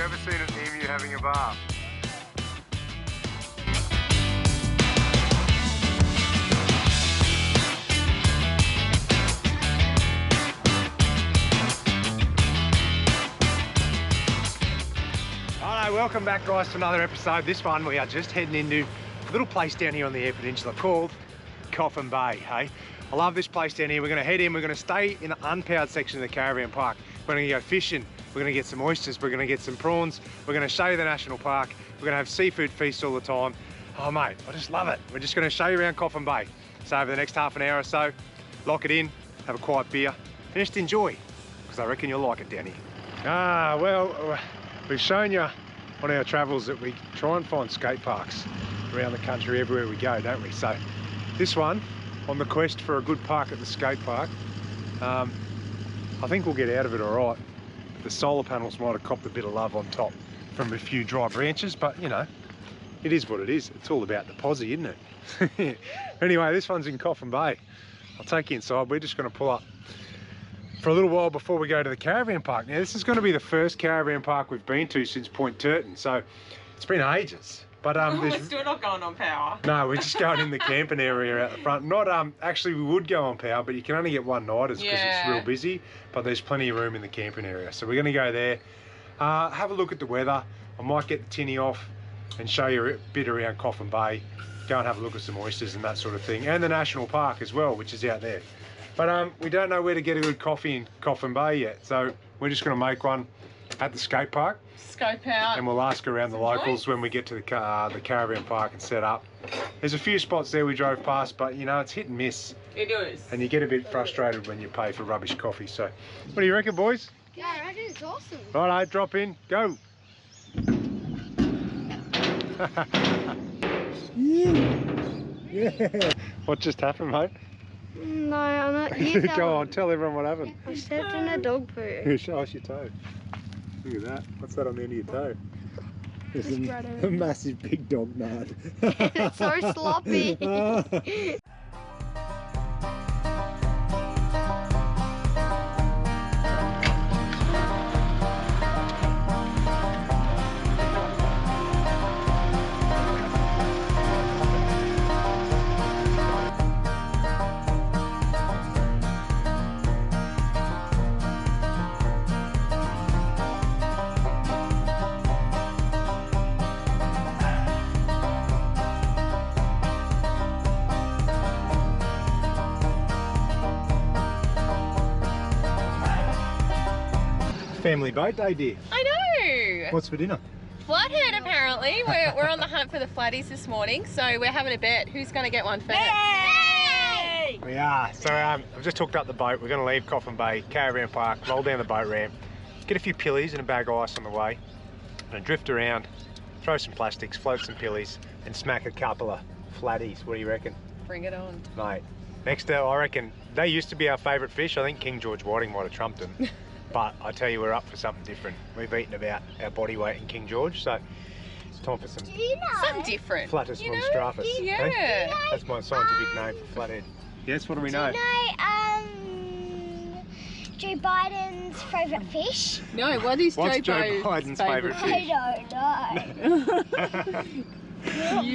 ever seen an emu having a bath? Alright, welcome back guys to another episode. This one we are just heading into a little place down here on the Eyre Peninsula called Coffin Bay, hey? I love this place down here. We're going to head in, we're going to stay in the unpowered section of the caravan park. We're going to go fishing, we're going to get some oysters, we're going to get some prawns, we're going to show you the national park, we're going to have seafood feasts all the time. Oh mate, I just love it. We're just going to show you around Coffin Bay. So over the next half an hour or so, lock it in, have a quiet beer, and just enjoy, because I reckon you'll like it down here. Ah, well, we've shown you on our travels that we try and find skate parks around the country everywhere we go, don't we? So this one, on the quest for a good park at the skate park, I think we'll get out of it all right. The solar panels might have copped a bit of love on top from a few dry branches, but you know, it is what it is. It's all about the posse, isn't it? Anyway, this one's in Coffin Bay. I'll take you inside. We're just going to pull up for a little while before we go to the caravan park. Now, this is going to be the first caravan park we've been to since Point Turton, so it's been ages. But we're still not going on power. No, we're just going in the camping area out the front. Not actually, we would go on power, but you can only get one nighters because it's real busy. But there's plenty of room in the camping area, so we're going to go there. Have a look at the weather. I might get the tinny off and show you a bit around Coffin Bay. Go and have a look at some oysters and that sort of thing, and the national park as well, which is out there. But we don't know where to get a good coffee in Coffin Bay yet, so we're just going to make one at the skate park. Scope out. And we'll ask around the locals when we get to the caravan park and set up. There's a few spots there we drove past, but you know, it's hit and miss. It is. And you get a bit frustrated when you pay for rubbish coffee. So, what do you reckon, boys? Yeah, I reckon it's awesome. Righto, drop in, go. Yeah. What just happened, mate? No, I'm not yet. Go on, tell everyone what happened. I stepped in a dog poo. Show us your toe. Look at that. What's that on the end of your toe? There's Just a massive big dog nut. It's so sloppy. Family boat day, dear. I know. What's for dinner? Flathead, apparently. We're on the hunt for the flatties this morning, so we're having a bet. Who's going to get one first? Yay! We are. So I've just hooked up the boat. We're going to leave Coffin Bay, caravan park, roll down the boat ramp, get a few pillies and a bag of ice on the way, and drift around, throw some plastics, float some pillies, and smack a couple of flatties. What do you reckon? Bring it on. Mate, next I reckon, they used to be our favourite fish. I think King George Whiting might have trumped them. But I tell you, we're up for something different. We've eaten about our body weight in King George, so it's time for some Something different. Flatus monstratus. Yeah. Eh? That's my scientific name for flathead. Yes, what do we know? Do you know Joe Biden's favourite fish? No, what is What's Joe Biden's favourite fish? I don't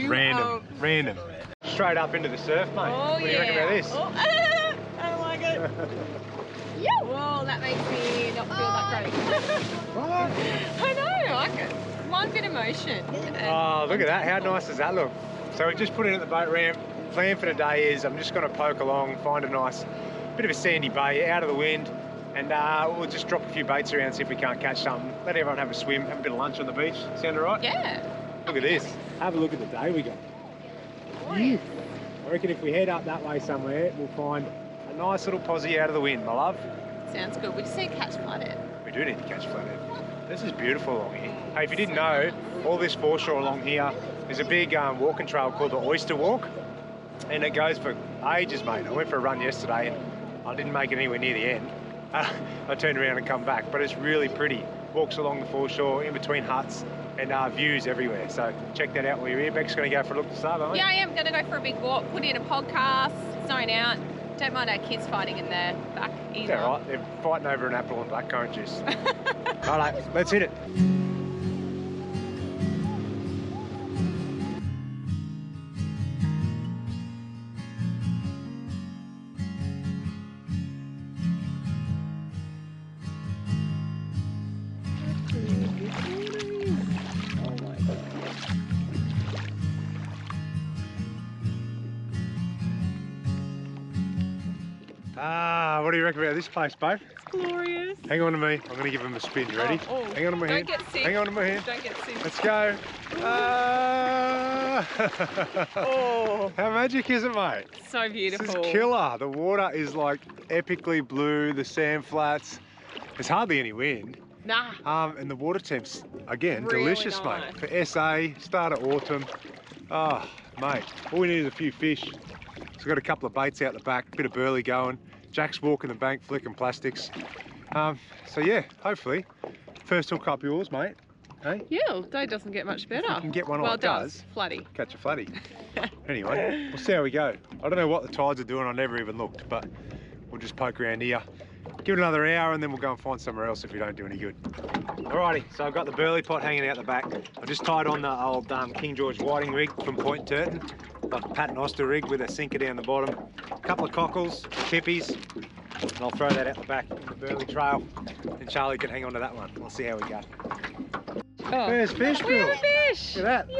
know. Random. Straight up into the surf, mate. Oh, what do you reckon about this? Oh, I don't like it. Yeah. Whoa, that makes me not feel that great. I know, I like it. One bit of motion. Oh, look at that. How nice does that look? So we just put in at the boat ramp. Plan for the day is I'm just going to poke along, find a nice bit of a sandy bay, out of the wind, and we'll just drop a few baits around, see if we can't catch something. Let everyone have a swim, have a bit of lunch on the beach. Sound all right? Yeah. Look at this. Have a look at the day we got. Nice. I reckon if we head up that way somewhere, we'll find a nice little posse out of the wind, my love. Sounds good. We just need to catch flathead. We do need to catch flathead. This is beautiful along here. Hey, if you didn't know, all this foreshore along here, there's a big walking trail called the Oyster Walk, and it goes for ages, mate. I went for a run yesterday and I didn't make it anywhere near the end. I turned around and come back, but it's really pretty. Walks along the foreshore, in between huts, and views everywhere. So check that out while you're here. Beck's going to go for a look to start, aren't you? Yeah, I am going to go for a big walk, put in a podcast, zone out. Don't mind our kids fighting in the back either. It's all right. They're fighting over an apple and blackcurrant juice. All right, let's hit it. Ah, what do you reckon about this place, babe? It's glorious. Hang on to me. I'm going to give him a spin. You ready? Oh, hang on to my hand. Don't get sick. Hang on to my hand. Don't get sick. Let's go. Ah. Oh. How magic is it, mate? So beautiful. This is killer. The water is like epically blue, the sand flats. There's hardly any wind. Nah. And the water temps, again, Really delicious, nice. mate. For SA, start of autumn. Oh, mate, all we need is a few fish. So we've got a couple of baits out the back, bit of burley going. Jack's walking the bank, flicking plastics. So yeah, hopefully, first hook up yours, mate. Hey? Yeah, day doesn't get much better. You can get one on, well, it it does. Flatty. Catch a flatty. Anyway, we'll see how we go. I don't know what the tides are doing, I never even looked, but we'll just poke around here. Give it another hour and then we'll go and find somewhere else if we don't do any good. Alrighty, so I've got the burley pot hanging out the back. I just tied on the old King George whiting rig from Point Turton, like a patent Oyster rig with a sinker down the bottom. A couple of cockles, tippies, and I'll throw that out the back in the burley trail. And Charlie can hang on to that one. We'll see how we go. Oh. There's fish, We have Bill. a fish. Look at that.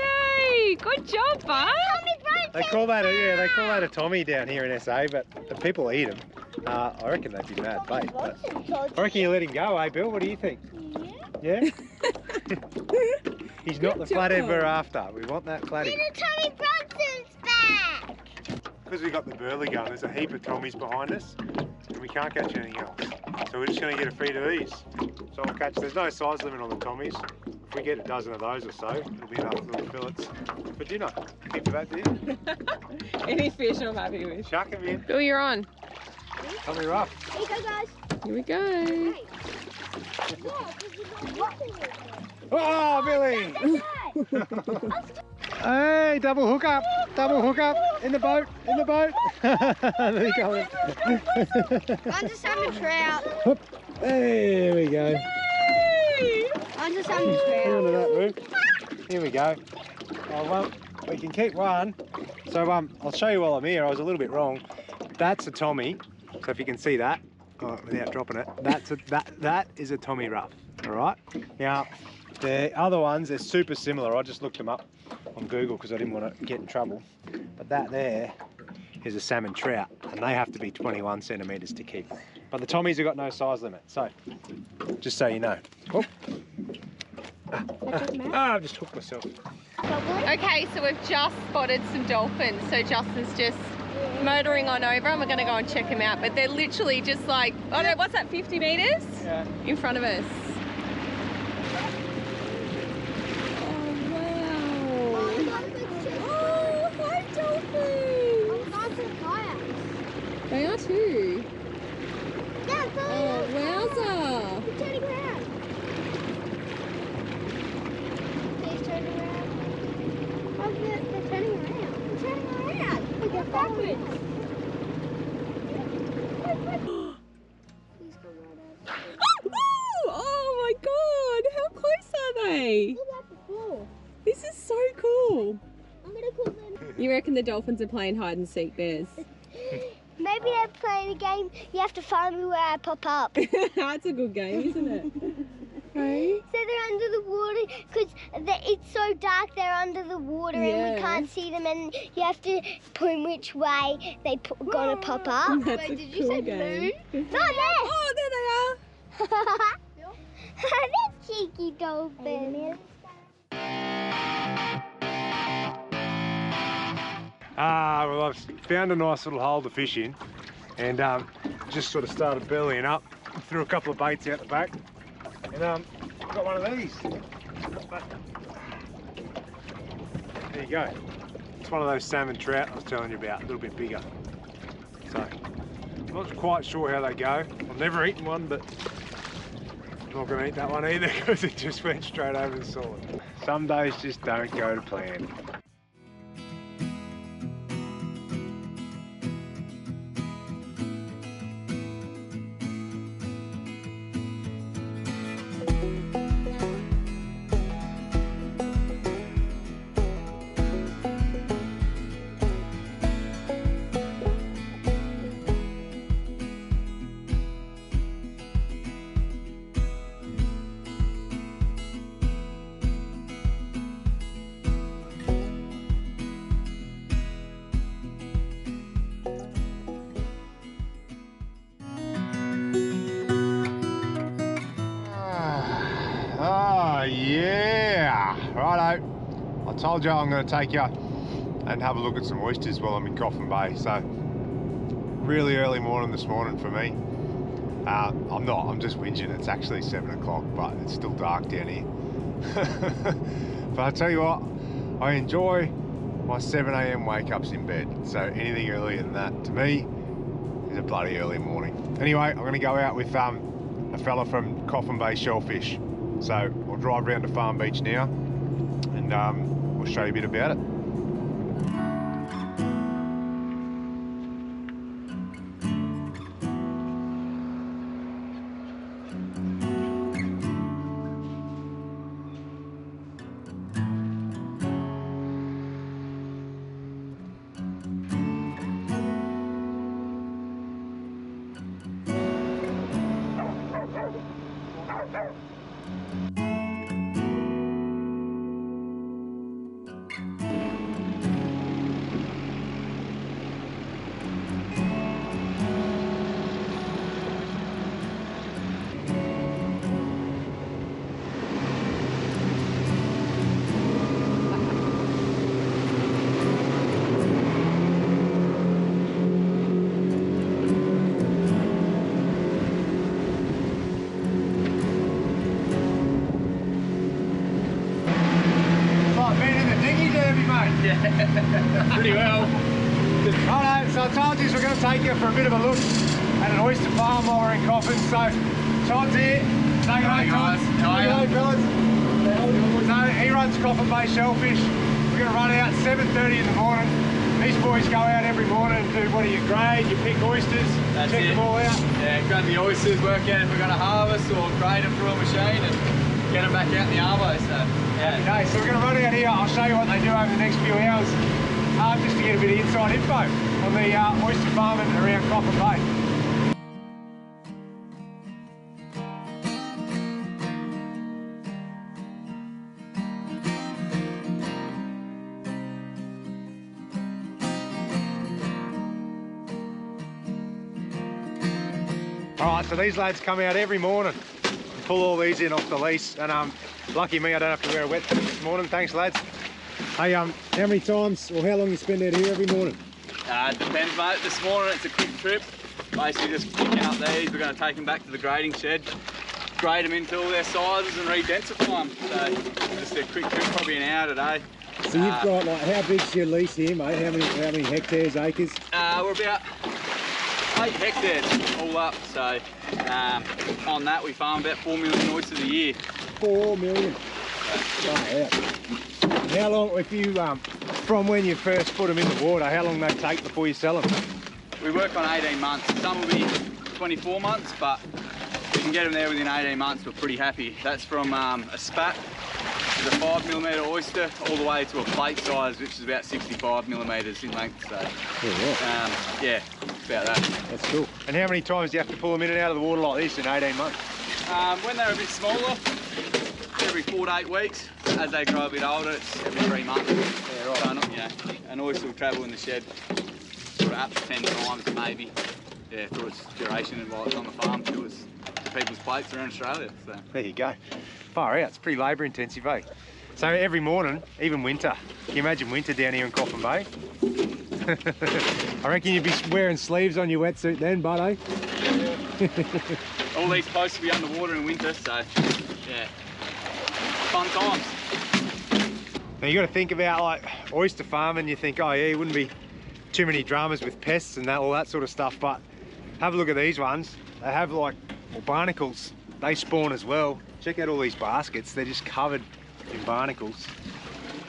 Yay! Good job, bud. They call that a Tommy down here in SA, but the people eat them. I reckon they'd be mad bait. But I reckon you let him go, eh, Bill? What do you think? Yeah? He's not the flathead we're after. We want that flatty. Little Tommy Brunson's back. Because we got the burley going, there's a heap of Tommies behind us, and we can't catch anything else. So we're just going to get a feed of these. So we'll catch, there's no size limit on the Tommies. If we get a dozen of those or so, it'll be enough little fillets for dinner. Heap of that, dear. Any fish I'm happy with. Chuck them in. Bill, you're on. Tommy rough. Here you go, guys. Here we go. Oh, Billy! Hey, double hook up, in the boat, there you go. I'm just having a trout. Whoop. There we go. I'm just having a Hang on to trout. that, Boo. Here we go. Oh, well, we can keep one. So I'll show you while I'm here. I was a little bit wrong. That's a Tommy. So if you can see that, without dropping it, that is a Tommy rough. All right. Now the other ones, they're super similar. I just looked them up on Google because I didn't want to get in trouble. But that there is a salmon trout, and they have to be 21 centimetres to keep. But the Tommies have got no size limit. So just so you know. Oh. I've just hooked myself. Okay, so we've just spotted some dolphins. So Justin's just motoring on over and we're going to go and check them out. But they're literally just like, oh no, what's that, 50 metres? Yeah. In front of us. Oh wow. Oh, hi dolphins. They are too. Oh, wowza. He's turning around. He's turning around. Oh, they're turning around. They're turning around. Look at backwards. Please go right up. Oh my god, how close are they? Look at the floor. This is so cool. I'm gonna call them. You reckon the dolphins are playing hide and seek, Bears? Maybe they're playing a game. You have to find me where I pop up. That's a good game, isn't it? Right? So they're under the water because it's so dark. They're under the water and Yeah. we can't see them, and you have to point which way they gonna pop up. That's a cool game. No, there. Oh, there they are. They're cheeky dolphins. Well, I've found a nice little hole to fish in, and just sort of started bellying up, threw a couple of baits out the back, and got one of these. But, there you go. It's one of those salmon trout I was telling you about, a little bit bigger. So, I'm not quite sure how they go. I've never eaten one, but I'm not going to eat that one either because it just went straight over the solid. Some days just don't go to plan. Oh yeah, righto. I told you I'm going to take you and have a look at some oysters while I'm in Coffin Bay. So really early morning this morning for me. I'm just whinging. It's actually 7 o'clock, but it's still dark down here. But I tell you what, I enjoy my 7 AM wake ups in bed. So anything earlier than that to me is a bloody early morning. Anyway, I'm going to go out with a fella from Coffin Bay Shellfish. So I'll drive around to Farm Beach now and we'll show you a bit about it. Pretty well. Righto, so I told you we're going to take you for a bit of a look at an oyster farm while we're in Coffin. So Todd's here. Say good day, Todd. How are you? Fellas. So he runs Coffin Bay Shellfish. We're going to run out 7:30 in the morning. These boys go out every morning and do, what do you grade? You pick oysters, That's check it. them all out. Yeah, grab the oysters, work out if we're going to harvest or grade them through a machine and get them back out in the arvo. So, yeah. Okay, so we're going to run out here. I'll show you what they do over the next few hours. Just to get a bit of inside info on the oyster farming around Coffin Bay. Alright, so these lads come out every morning and pull all these in off the lease, and lucky me I don't have to wear a wetsuit this morning. Thanks lads. Hey, how many times or how long you spend out here every morning? Depends, mate. This morning it's a quick trip. Basically just picking up these. We're going to take them back to the grading shed, grade them into all their sizes and re-densify them. So just a quick trip, probably an hour today. So you've got, like, how big's your lease here, mate? How many hectares, acres? We're about 8 hectares all up. So on that we farm about 4 million oysters a year. 4 million. Yeah. How long, if you, from when you first put them in the water, how long they take before you sell them? We work on 18 months. Some will be 24 months, but we can get them there within 18 months. We're pretty happy. That's from a spat, which is a 5mm oyster, all the way to a plate size, which is about 65mm in length. So, yeah, about that. That's cool. And how many times do you have to pull them in and out of the water like this in 18 months? When they're a bit smaller, every 4 to 8 weeks. As they grow a bit older, it's every 3 months. Yeah, right. So, yeah, an oyster will travel in the shed sort of up to 10 times maybe, yeah, through its duration and while it's on the farm to people's plates around Australia. So. There you go. Far out, it's pretty labour intensive, eh? So every morning, even winter, can you imagine winter down here in Coffin Bay? I reckon you'd be wearing sleeves on your wetsuit then, bud, eh? Yeah. All these posts will be underwater in winter, so yeah, fun times. Now you got to think about like oyster farming. You think, oh yeah, it wouldn't be too many dramas with pests and that, all that sort of stuff. But have a look at these ones. They have like barnacles. They spawn as well. Check out all these baskets. They're just covered in barnacles.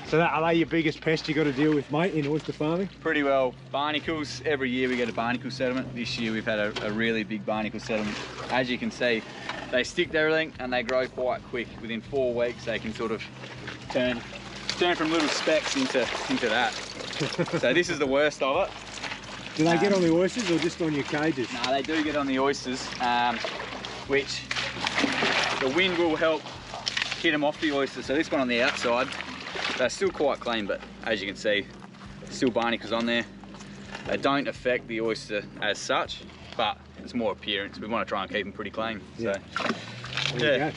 So are they your biggest pest you got to deal with, mate, in oyster farming? Pretty well. Barnacles, every year we get a barnacle settlement. This year we've had a really big barnacle settlement. As you can see, they stick to everything and they grow quite quick. Within 4 weeks they can sort of turn from little specks into that. So this is the worst of it. Do they get on the oysters or just on your cages? No, they do get on the oysters, which the wind will help hit them off the oyster. So this one on the outside, they're still quite clean, but as you can see, still barnacles on there. They don't affect the oyster as such, but it's more appearance. We want to try and keep them pretty clean. Yeah. So, yeah.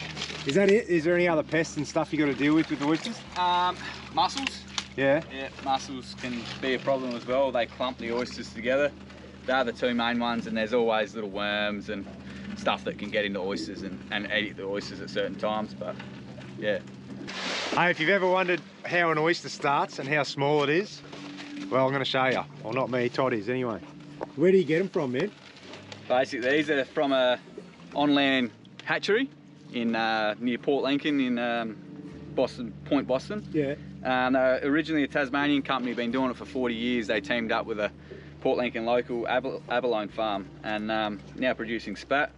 Is that it? Is there any other pests and stuff you got to deal with the oysters? Mussels. Yeah. Yeah, mussels can be a problem as well. They clump the oysters together. They're the two main ones, and there's always little worms and stuff that can get into oysters and eat the oysters at certain times, but yeah. Hey, if you've ever wondered how an oyster starts and how small it is, well, I'm going to show you. Well, not me, Todd is anyway. Where do you get them from, man? Basically, these are from a on-land hatchery in near Port Lincoln in Boston, Point Boston. Yeah. They're originally a Tasmanian company, been doing it for 40 years. They teamed up with a Port Lincoln local abalone farm and now producing spat.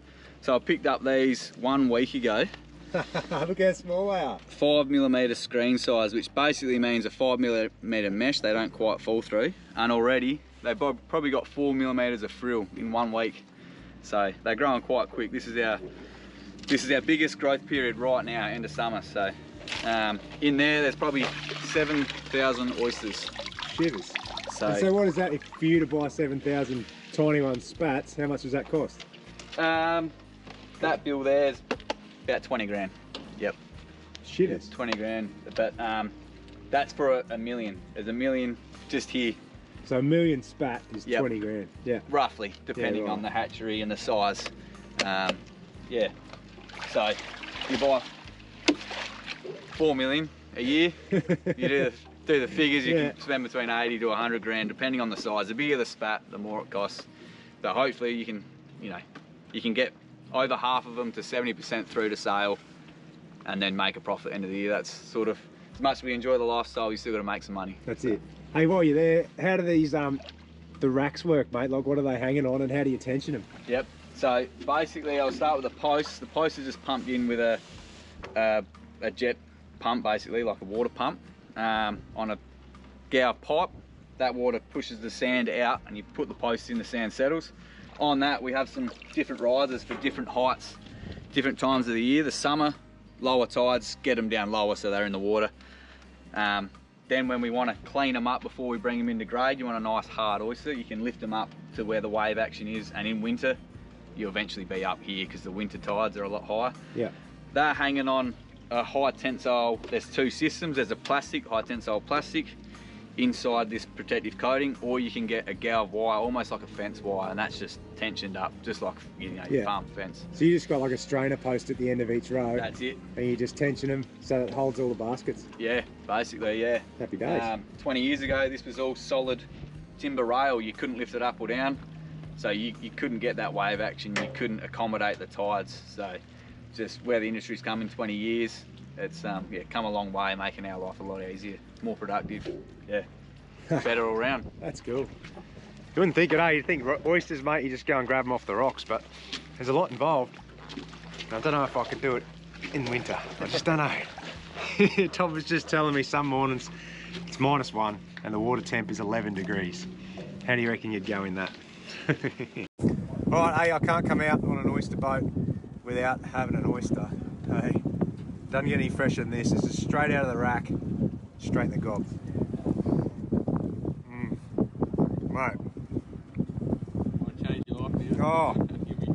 So I picked up these 1 week ago. Look how small they are. 5mm screen size, which basically means a 5mm mesh they don't quite fall through. And already they've probably got 4mm of frill in 1 week. So they're growing quite quick. This is our biggest growth period right now, end of summer. So in there's probably 7,000 oysters. Shivers. So, so what is that, if for you to buy 7,000 tiny one spats, how much does that cost? that bill there's about 20 grand. Yep. Shivers. 20 grand. But that's for a million. There's a million just here. So a million spat is Yep. 20 grand. Yeah. Roughly, depending right. on the hatchery and the size. Yeah. So you buy 4 million a year. You do the figures. You can spend between 80 to 100 grand, depending on the size. The bigger the spat, the more it costs. But hopefully you can, you can get over half of them to 70% through to sale, and then make a profit at the end of the year. That's sort of, as much as we enjoy the lifestyle, you still got to make some money. That's it. Hey, while you're there, how do these the racks work, mate? Like, what are they hanging on, and how do you tension them? Yep. So basically, I'll start with the post. The post is just pumped in with a jet pump, basically like a water pump, on a gower pipe. That water pushes the sand out, and you put the post in, the sand settles. On that, we have some different risers for different heights, different times of the year. The summer, lower tides get them down lower, so they're in the water. Then when we want to clean them up before we bring them into grade, you want a nice hard oyster, you can lift them up to where the wave action is, and in winter, you'll eventually be up here because the winter tides are a lot higher. Yeah. They're hanging on a high tensile, there's two systems. There's a plastic, high tensile plastic, inside this protective coating, or you can get a gower wire, almost like a fence wire, and that's just tensioned up, just like your farm fence. So you just got like a strainer post at the end of each row. That's it. And you just tension them so it holds all the baskets. Yeah, basically, yeah. Happy days. 20 years ago, this was all solid timber rail. You couldn't lift it up or down, so you couldn't get that wave action. You couldn't accommodate the tides. So just where the industry's come in 20 years, it's come a long way, making our life a lot easier, more productive. Yeah, better all around. That's cool. You wouldn't think it, eh? You'd think oysters, mate, you just go and grab them off the rocks, but there's a lot involved. I don't know if I could do it in winter. I just don't know. Tom was just telling me some mornings it's -1 and the water temp is 11 degrees. How do you reckon you'd go in that? Right, hey, I can't come out on an oyster boat without having an oyster. Hey, doesn't get any fresher than this. This is straight out of the rack, straight in the gob. Mate. I'll change your life here. Oh,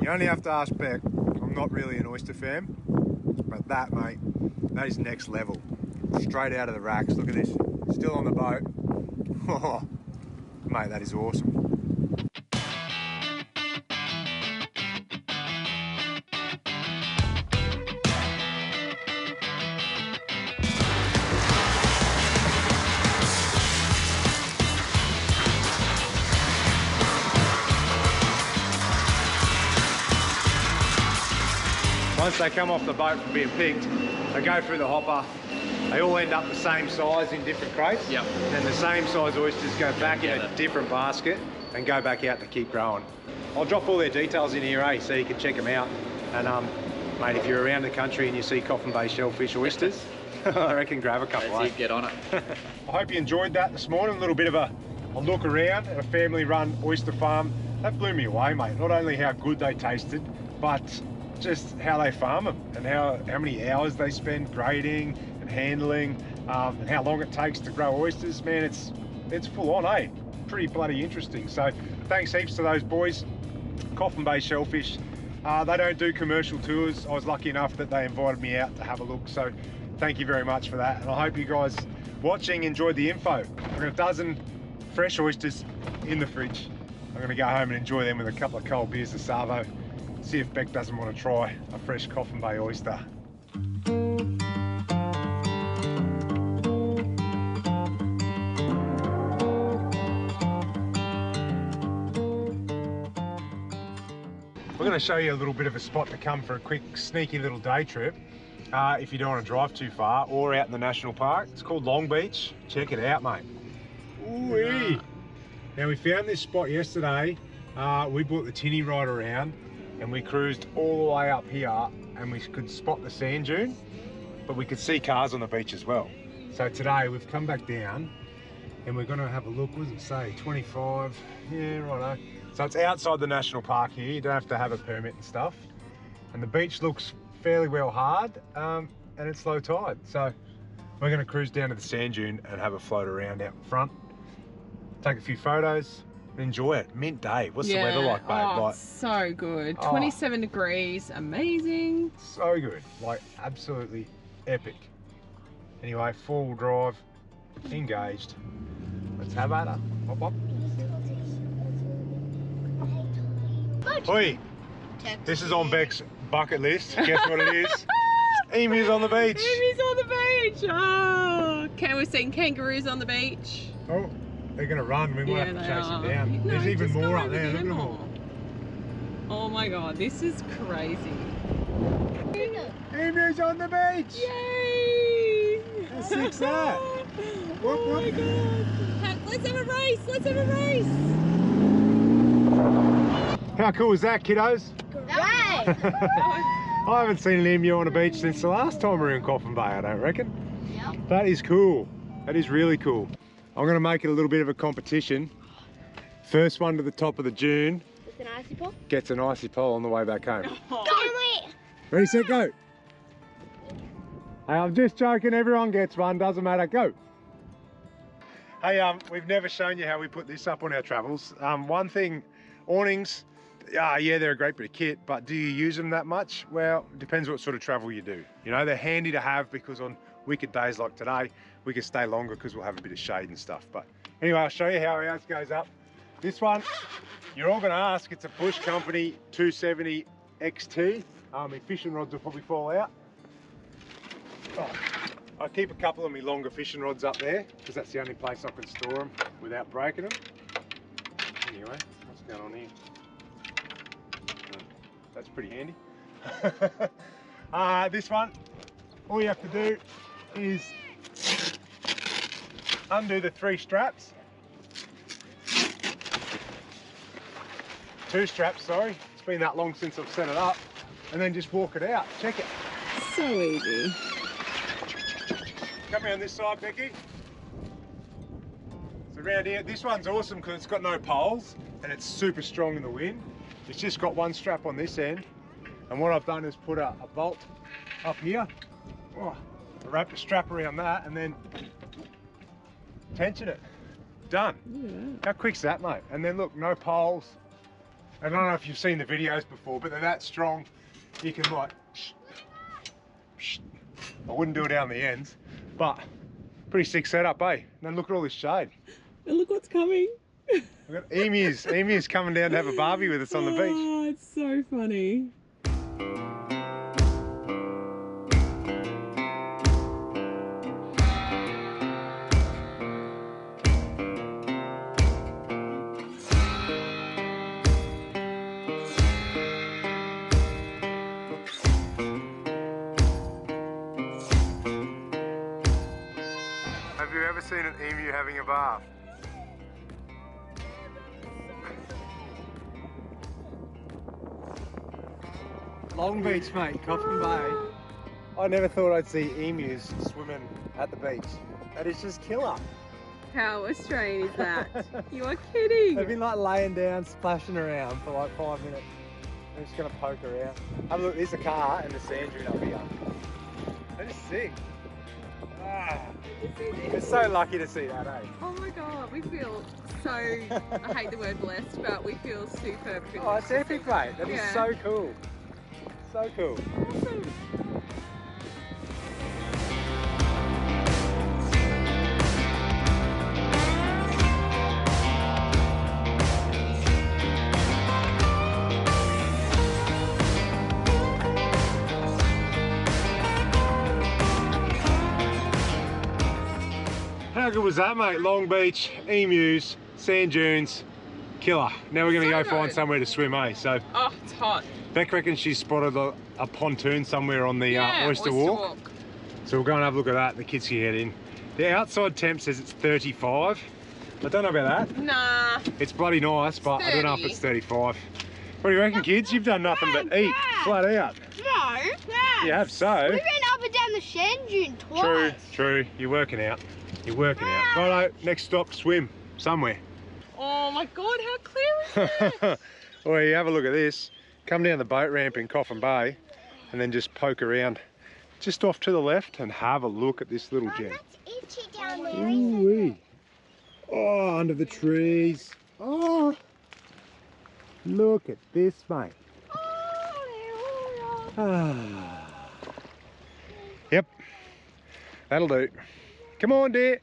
you only have to ask Beck. I'm not really an oyster fan, but that, mate, that is next level. Straight out of the racks. Look at this. Still on the boat. Oh, mate, that is awesome. Once they come off the boat from being picked, they go through the hopper. They all end up the same size in different crates. Yep. And then the same size oysters go back in a different basket and go back out to keep growing. I'll drop all their details in here, so you can check them out. And mate, if you're around the country and you see Coffin Bay shellfish oysters, I reckon grab a couple. That's it, get on it. I hope you enjoyed that this morning. A little bit of a look around at a family-run oyster farm. That blew me away, mate. Not only how good they tasted, but just how they farm them and how many hours they spend grading and handling, and how long it takes to grow oysters. Man, it's full on, eh? Pretty bloody interesting. So thanks heaps to those boys. Coffin Bay Shellfish, They don't do commercial tours. I was lucky enough that they invited me out to have a look, so thank you very much for that. And I hope you guys watching enjoyed the info. I've got a dozen fresh oysters in the fridge. I'm gonna go home and enjoy them with a couple of cold beers of Savo. See if Beck doesn't want to try a fresh Coffin Bay oyster. We're going to show you a little bit of a spot to come for a quick sneaky little day trip if you don't want to drive too far or out in the national park. It's called Long Beach. Check it out, mate. Ooh-wee. Now we found this spot yesterday. We brought the tinny right around and we cruised all the way up here and we could spot the sand dune, but we could see cars on the beach as well. So today we've come back down and we're going to have a look. What does it say? 25. Yeah, righto. So it's outside the national park here. You don't have to have a permit and stuff. And the beach looks fairly well hard and it's low tide. So we're going to cruise down to the sand dune and have a float around out in front. Take a few photos and enjoy it. Mint day. What's the weather like, babe? Oh, like, so good. 27 degrees. Amazing. So good. Like absolutely epic. Anyway, four-wheel drive, engaged. Let's have at her. Hop, hop. Oi, this is on Beck's bucket list. Guess what it is? Emus on the beach. Emus on the beach. Oh, we've seen kangaroos on the beach. Oh, they're going to run. We might have to chase them down. No, there's even just more go up over there. Look at them them all. Oh my God, this is crazy. Emus on the beach. Yay! How sick's that? Whoop, Oh my God. Let's have a race. Let's have a race. How cool is that, kiddos? Great! I haven't seen an emu on a beach since the last time we were in Coffin Bay, I don't reckon. Yep. That is cool. That is really cool. I'm going to make it a little bit of a competition. First one to the top of the dune With an icy pole? gets an icy pole on the way back home. Go, wait! Ready, set, go. Hey, I'm just joking. Everyone gets one. Doesn't matter. Go. Hey, we've never shown you how we put this up on our travels. One thing, awnings. Yeah, they're a great bit of kit, but do you use them that much? Well, it depends what sort of travel you do. You know, they're handy to have because on wicked days like today, we can stay longer because we'll have a bit of shade and stuff. But anyway, I'll show you how ours goes up. This one, you're all gonna ask, it's a Bush Company 270 XT. My fishing rods will probably fall out. Oh, I keep a couple of my longer fishing rods up there because that's the only place I can store them without breaking them. Anyway, what's going on here? That's pretty handy. This one, all you have to do is undo the 3 straps. 2 straps, sorry. It's been that long since I've set it up. And then just walk it out. Check it. So easy. Come around this side, Becky. So around here, this one's awesome because it's got no poles and it's super strong in the wind. It's just got 1 strap on this end. And what I've done is put a bolt up here. Oh, I wrapped a strap around that and then tension it. Done. Yeah. How quick's that, mate? And then look, no poles. I don't know if you've seen the videos before, but they're that strong. You can like, I wouldn't do it down the ends, but pretty sick setup, eh? And then look at all this shade. And look what's coming. We've got emus coming down to have a barbie with us on the beach. Oh, it's so funny. Have you ever seen an emu having a bath? Long Beach, mate, Coffin Bay. I never thought I'd see emus swimming at the beach. That is just killer. How Australian is that? You are kidding. They've been like laying down, splashing around for like 5 minutes. I'm just gonna poke around. Have a look, there's a car and the sand dune up here. That is sick. We're so lucky to see that, eh? Oh my god, we feel so, I hate the word blessed, but we feel super privileged. Oh, it's epic, mate. That is so cool. So cool. Awesome. How good was that, mate? Long Beach, EMU'S, sand dunes, killer. Now we're going to go find somewhere to swim, eh? So, Oh, it's hot. Beck reckons she's spotted a pontoon somewhere on the Oyster Walk. So we'll go and have a look at that. The kids can head in. The outside temp says it's 35. I don't know about that. Nah. It's bloody nice, but I don't know if it's 35. What do you reckon, kids? You've done nothing but eat, flat out. No. You have so. We ran up and down the sand dune twice. True. You're working out. You're working out. Righto, next stop, swim somewhere. Oh my god, how clear is it? Well, you have a look at this. Come down the boat ramp in Coffin Bay and then just poke around just off to the left and have a look at this little gem. That's itchy down there, Ooh-wee. Oh, under the trees. Oh, look at this, mate. Ah. Yep, that'll do. Come on, dear.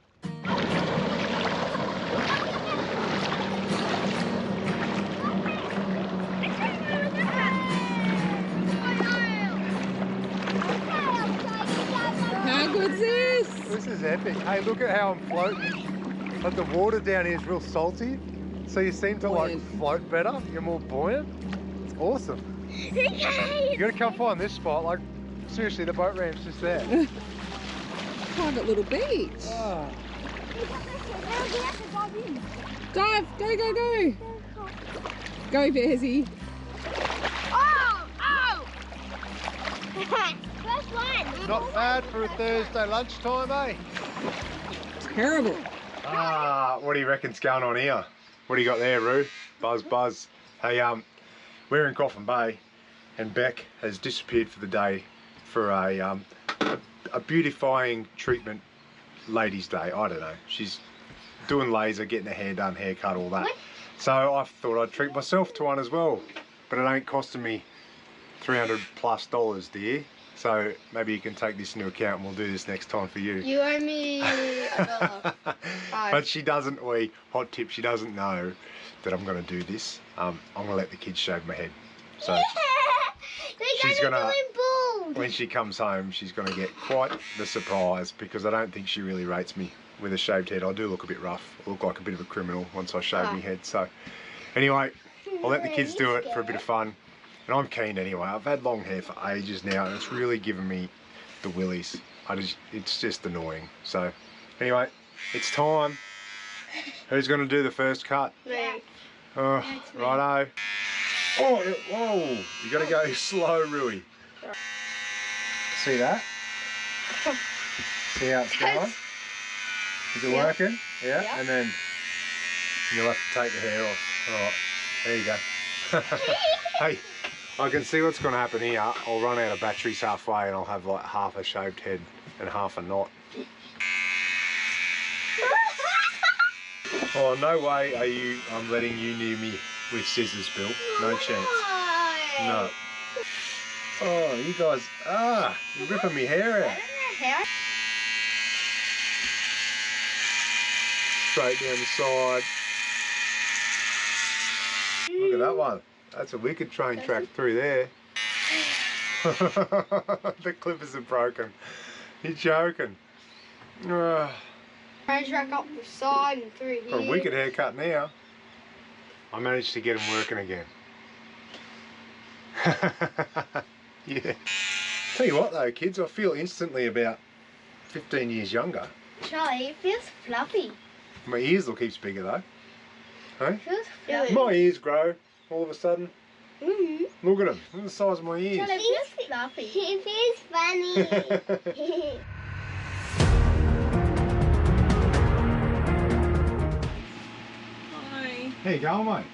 How good's this? This is epic. Hey, look at how I'm floating. Like the water down here is real salty, so you seem to like float better. You're more buoyant. It's awesome. You gotta come find this spot. Like seriously, the boat ramp's just there. Private little beach. Oh. Dive, go. Go, Bearsy. Oh! First one. Not bad for a Thursday lunchtime, eh? Terrible. Ah, what do you reckon's going on here? What do you got there, Roo? Buzz. Hey, we're in Coffin Bay, and Beck has disappeared for the day for a beautifying treatment ladies' day. I don't know. She's doing laser, getting her hair done, haircut, all that. What? So I thought I'd treat myself to one as well, but it ain't costing me $300+, dear. So maybe you can take this into account and we'll do this next time for you. You owe me $1. But she doesn't, hot tip, she doesn't know that I'm going to do this. I'm going to let the kids shave my head. So she's going to, when she comes home, she's going to get quite the surprise because I don't think she really rates me with a shaved head. I do look a bit rough. I look like a bit of a criminal once I shave my head. So anyway, I'll let the kids do it for a bit of fun. And I'm keen anyway. I've had long hair for ages now and it's really given me the willies. It's just annoying. So anyway, it's time. Who's going to do the first cut? Me. Oh, righto. Oh, whoa. You got to go slow, Rui. See that? See how it's going? Is it working? Yeah? Yeah. And then you'll have to take the hair off. Alright, there you go. Hey, I can see what's going to happen here. I'll run out of batteries halfway and I'll have like half a shaved head and half a knot. Oh, no way I'm letting you near me with scissors, Bill. No chance. No. Oh, you guys, you're ripping me hair out. Straight down the side. Look at that one. That's a wicked train track through there. The clippers are broken. You're joking. Train track up the side and through here. Got a wicked haircut now. I managed to get them working again. Yeah. Tell you what though, kids, I feel instantly about 15 years younger. Charlie, it feels fluffy. My ears look heaps bigger though. Hey? It feels fluffy. My ears grow all of a sudden. Mm-hmm. Look at them. Look at the size of my ears. Charlie, it feels fluffy. It feels funny. Hi. How you going, mate?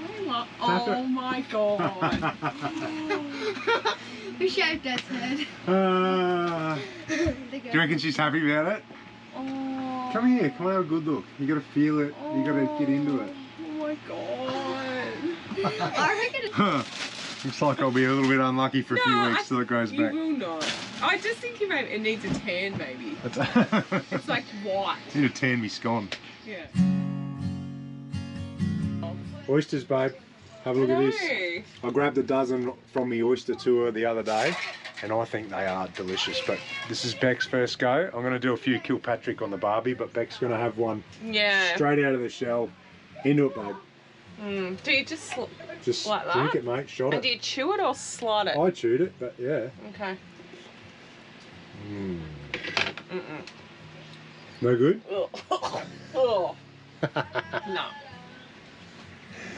Hi, Oh my god. We shaved Dad's head. Do you reckon she's happy about it? Oh. Come here, come on, have a good look. You gotta feel it, you gotta get into it. Oh my god. I reckon Looks like I'll be a little bit unlucky for a few weeks till it grows You back. will not. I just think it needs a tan maybe. It's like white. Need to tan me scone. Yeah. Oysters, babe. Have a look at this. I grabbed a dozen from the oyster tour the other day, and I think they are delicious. But this is Beck's first go. I'm going to do a few Kilpatrick on the barbie, but Beck's going to have one straight out of the shell. Into it, babe. Do you just like that? Drink it, mate. Shot it. And do you chew it or slide it? I chewed it, but yeah. Okay. No good? Oh. No.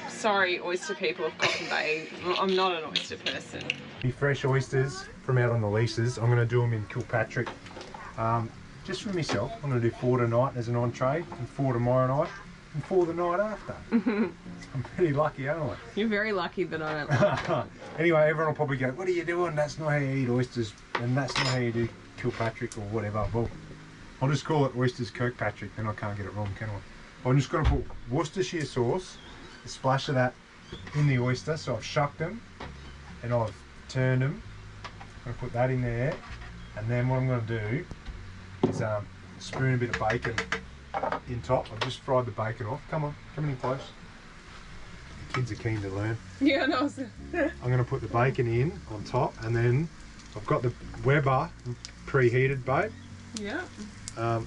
Sorry, oyster people of Coffin Bay. I'm not an oyster person. Fresh oysters from out on the leases. I'm going to do them in Kilpatrick. Just for myself. I'm going to do 4 tonight as an entree, and 4 tomorrow night, and 4 the night after. I'm pretty lucky, aren't I? You're very lucky that I don't like it. Anyway, everyone will probably go, what are you doing? That's not how you eat oysters, and that's not how you do Kilpatrick or whatever. Well, I'll just call it Oysters Kirkpatrick, then I can't get it wrong, can I? I'm just going to put Worcestershire sauce, a splash of that in the oyster. So I've shucked them and I've turned them. I'm going to put that in there, and then what I'm going to do is spoon a bit of bacon in top. I've just fried the bacon off. Come on, come in close. The kids are keen to learn. Yeah, no. I'm going to put the bacon in on top, and then I've got the Weber preheated, babe. Yeah. I'm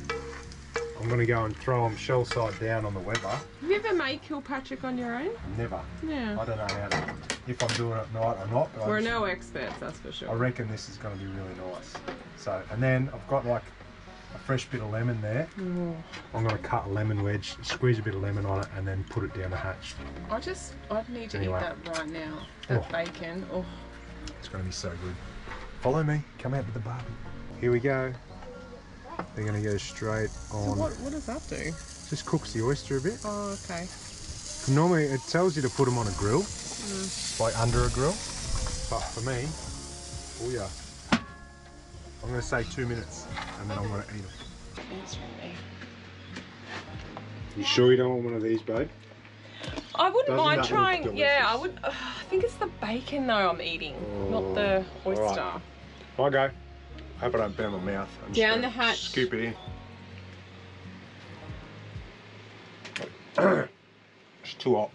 going to go and throw them shell side down on the Weber. Have you ever made Kilpatrick on your own? Never. Yeah. I don't know how to, if I'm doing it at night or not. But We're no experts, that's for sure. I reckon this is going to be really nice. So, and then I've got like a fresh bit of lemon there. Oh. I'm going to cut a lemon wedge, squeeze a bit of lemon on it, and then put it down the hatch. I'd need to eat that right now. That bacon. Oh. It's going to be so good. Follow me. Come out to the barbie. Here we go. They're going to go straight on. So what does that do? Just cooks the oyster a bit. Oh, okay. Normally it tells you to put them on a grill, like under a grill. But for me, oh yeah, I'm going to say 2 minutes, and then I'm going to eat them. It's for me. You sure you don't want one of these, babe? I wouldn't Doesn't mind that trying. look Yeah, I delicious? would. I think it's the bacon though I'm eating, not the oyster. Right. I'll go. Hope I don't burn my mouth. I'm just Down gonna the hatch. Scoop it in. It's too hot.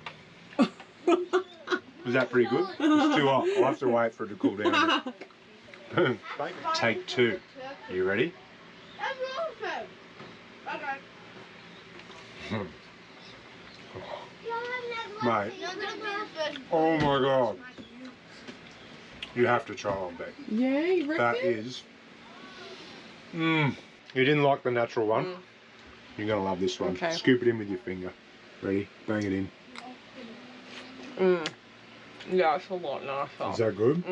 Was that pretty good? It's too hot. I'll have to wait for it to cool down a bit. Take 2. Are you ready? Mate. Oh my god. You have to try one, Beck. Yeah, you reckon? That is. You didn't like the natural one. You're gonna love this one. Okay. Scoop it in with your finger. Ready? Bang it in. Yeah, it's a lot nicer. Is that good?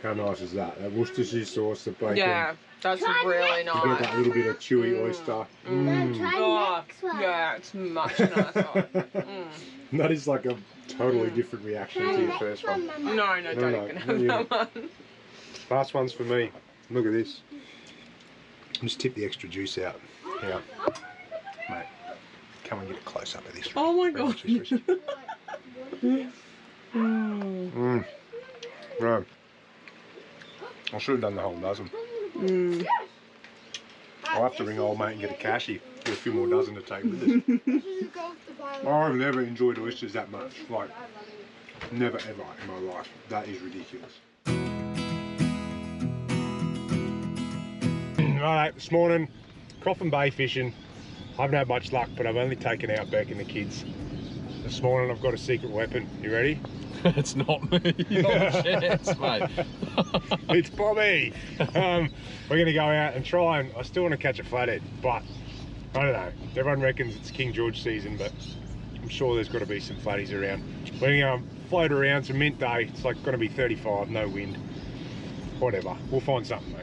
How nice is that? That Worcestershire sauce, the bacon. Yeah, that's really nice. You get that little bit of chewy oyster. Oh, yeah, it's much nicer. That is like a totally different reaction to your first one. No, don't even have that one. Last one's for me. Look at this. Just tip the extra juice out. Here. Mate, come and get a close up of this. Oh my god. Right. I should have done the whole dozen. I'll have to ring old mate and get a cashy. Get a few more dozen to take with us. I've never enjoyed oysters that much. Like, never ever in my life. That is ridiculous. Alright, this morning, Coffin Bay fishing. I haven't had much luck, but I've only taken out Beck and the kids. This morning I've got a secret weapon. You ready? It's not me. Not a chance, mate. It's Bobby. We're going to go out and try, and I still want to catch a flathead, but I don't know. Everyone reckons it's King George season, but I'm sure there's got to be some flatties around. We're going to float around. It's a mint day. It's like going to be 35, no wind. Whatever. We'll find something, mate.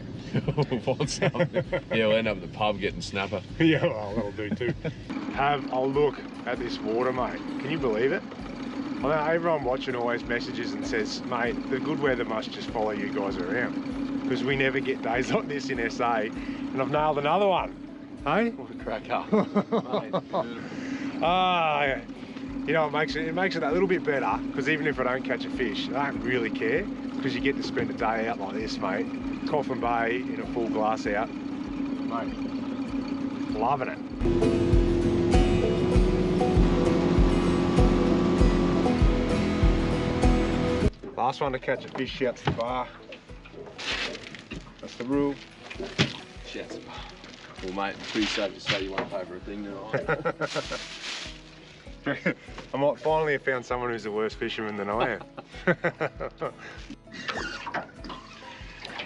We'll find something. Yeah, we'll end up at the pub getting snapper. Yeah, well, that'll do too. Have a look at this water, mate. Can you believe it? I know everyone watching always messages and says, mate, the good weather must just follow you guys around. Because we never get days like this in SA. And I've nailed another one. Hey? What a cracker. Ah, you know, it makes it a little bit better, because even if I don't catch a fish, I don't really care, because you get to spend a day out like this, mate. Coffin Bay in a full glass out. Mate, loving it. Last one to catch a fish shouts the bar. That's the rule. Shouts the bar. Well, mate, it's pretty safe to say you won't pay for a thing tonight. I might finally have found someone who's a worse fisherman than I am.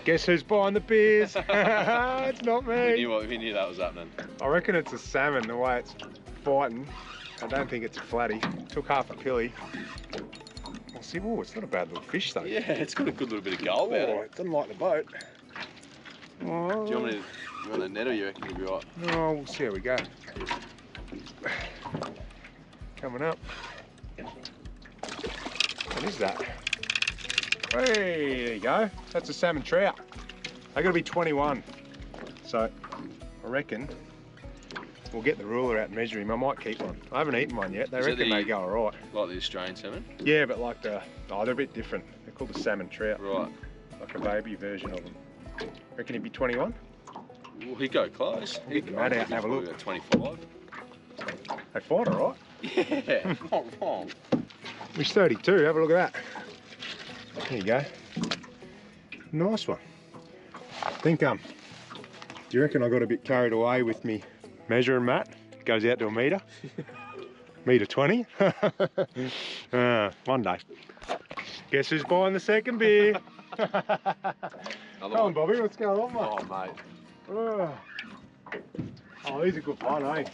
Guess who's buying the beers? It's not me. We knew that was happening. I reckon it's a salmon, the way it's fighting. I don't think it's a flatty. Took half a pilly. We'll see. Oh, it's not a bad little fish though. Yeah, it's got a good little bit of go about it. It doesn't like the boat. Oh. Do you want a net, or you reckon you'll be right? Oh, we'll see how we go. Coming up. What is that? Hey, there you go. That's a salmon trout. They got to be 21. So I reckon we'll get the ruler out and measure him. I might keep one. I haven't eaten one yet. They reckon they go all right. Like the Australian salmon? Yeah, but like they're a bit different. They're called the salmon trout. Right. Like a baby version of them. Reckon he'd be 21? Well, he'd go close. He'd go out and have a look. About 25. They fight all right. Yeah, not wrong. He's 32, have a look at that. There you go. Nice one. I think, do you reckon I got a bit carried away with me measuring mat? It goes out to a metre. Metre 20. One day. Guess who's buying the second beer? Come on, Bobby, what's going on, mate? Oh, mate. Oh, these are good fun, eh?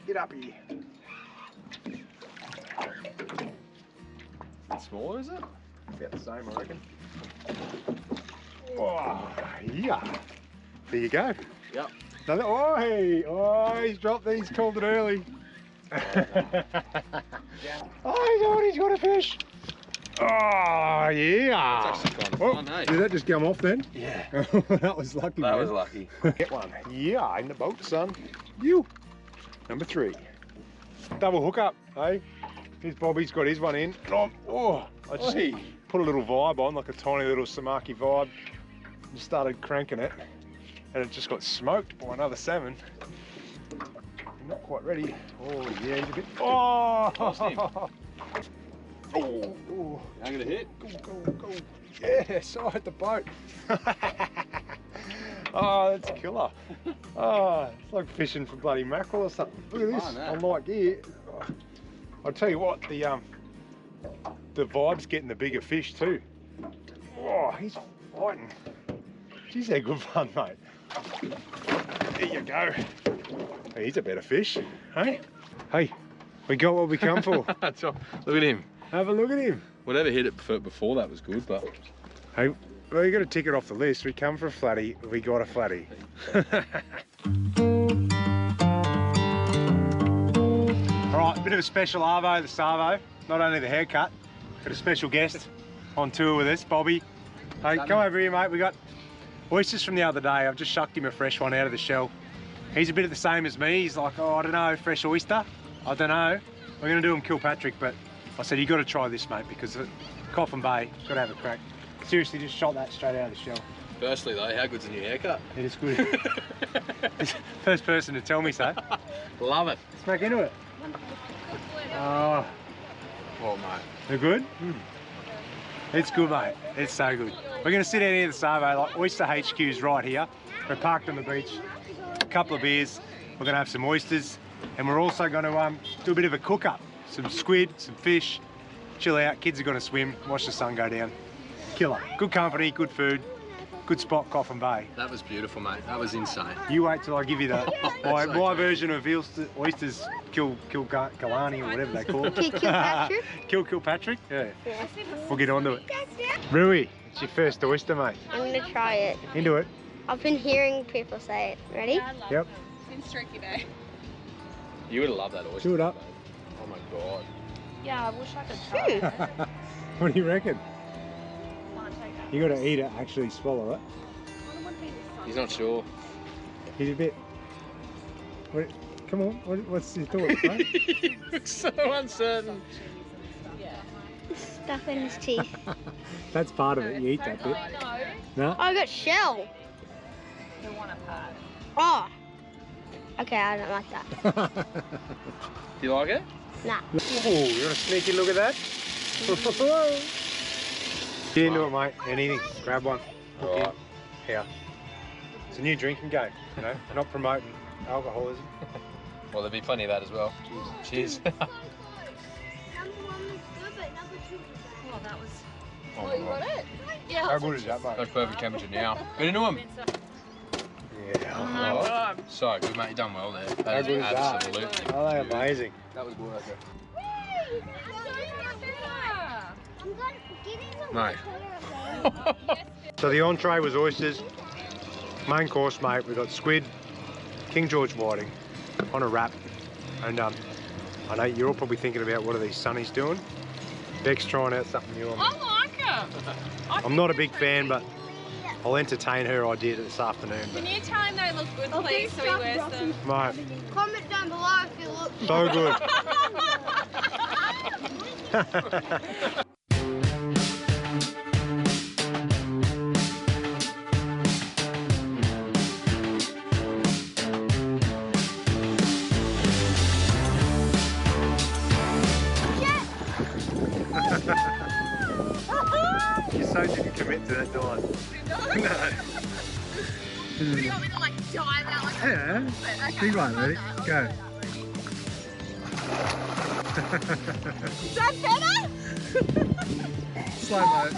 Get up here. Smaller, is it? About the same, I reckon. Oh, yeah. There you go. Yep. Another, oh, hey. Oh, he's dropped these, called it early. Oh, he's got a fish. Oh, yeah. That's actually kind of fun, eh? Did that just come off then? Yeah. That was lucky, That man. was lucky. Get one. Yeah, in the boat, son. You. Number 3. Double hookup, eh? Here's Bobby's got his one in. Oh, I just put a little vibe on, like a tiny little Samaki vibe. Just started cranking it, and it just got smoked by another salmon. Not quite ready. Oh yeah, he's a bit. Oh! Oh! I'm gonna hit. Go! Yeah, side the boat. Oh, that's a killer. Oh, it's like fishing for bloody mackerel or something. Look at this. I'm like, yeah. I'll tell you what, the vibe's getting the bigger fish too. Oh, he's fighting. Jeez, they're good fun, mate. There you go. Hey, he's a better fish, hey? Hey, we got what we come for. Look at him. Have a look at him. Whatever hit it before that was good, but... Hey, well, you got to tick it off the list. We come for a flatty, we got a flatty. All right, a bit of a special arvo, the Savo. Not only the haircut, but a special guest on tour with us, Bobby. Hey, come over here, mate. We got oysters from the other day. I've just shucked him a fresh one out of the shell. He's a bit of the same as me. He's like, oh, I don't know, fresh oyster. I don't know. We're gonna do them Kilpatrick, but I said, you got to try this, mate, because Coffin Bay, got to have a crack. Seriously, just shot that straight out of the shell. Firstly though, how good's a new haircut? It is good. First person to tell me so. Love it. Smack into it. Oh, Oh mate. they're good? It's good, mate. It's so good. We're going to sit out here at the Savo, like Oyster HQ's right here. We're parked on the beach. A couple of beers. We're going to have some oysters. And we're also going to do a bit of a cook-up. Some squid, some fish, chill out. Kids are going to swim, watch the sun go down. Killer. Good company, good food, good spot, Coffin Bay. That was beautiful, mate. That was insane. You wait till I give you the my okay. version of oysters Kilgalani or whatever they call it. Kilpatrick? Kilpatrick? Yeah. We'll get onto it. Rui, it's your first oyster, mate. I'm gonna try it. Into it. I've been hearing people say it. Ready? Yeah, I love Yep. it. It's been streaky day. You would have loved that oyster. Do it up. Oh my god. Yeah, I wish I could try. What do you reckon? Can't take that. You got to eat it, actually swallow it. He's not sure. He's a bit. What, come on, what's your thought, mate? He looks so uncertain. Stuff in his teeth. That's part of it. You eat that bit. No, No? I got shell. the one I've had. Oh. Okay, I don't like that. Do you like it? Nah. Oh, you want a sneaky look at that? Get into it, mate. Anything. Grab one. Hook in. Alright. Here. It's a new drinking game, you know. We're not promoting alcoholism. Well, there'll be plenty of that as well. Cheers. Number 1 was good, but number 2 was bad. Oh, that was. Oh, Oh, you my got God. it? Yeah. How good is that, mate? That's perfect temperature now. Get into him. Yeah. Oh, so good, mate. You done well there. How That good is is that? absolutely. Oh, they're amazing. That was worth it. I'm going to get in the Mate. water. So the entree was oysters. Main course, mate, we got squid, King George whiting on a wrap. And I know you're all probably thinking about what are these sunnies doing. Beck's trying out something new on me. I like it. I'm not a big fan, but I'll entertain her idea this afternoon. Can you tell him they look good, please, so he wears them? Mate, Comment down below if you look. so good. You so didn't commit to that dive. No. Do you want me to like dive out like Yeah. Big one, ready? Go. Is that better? Slow mo.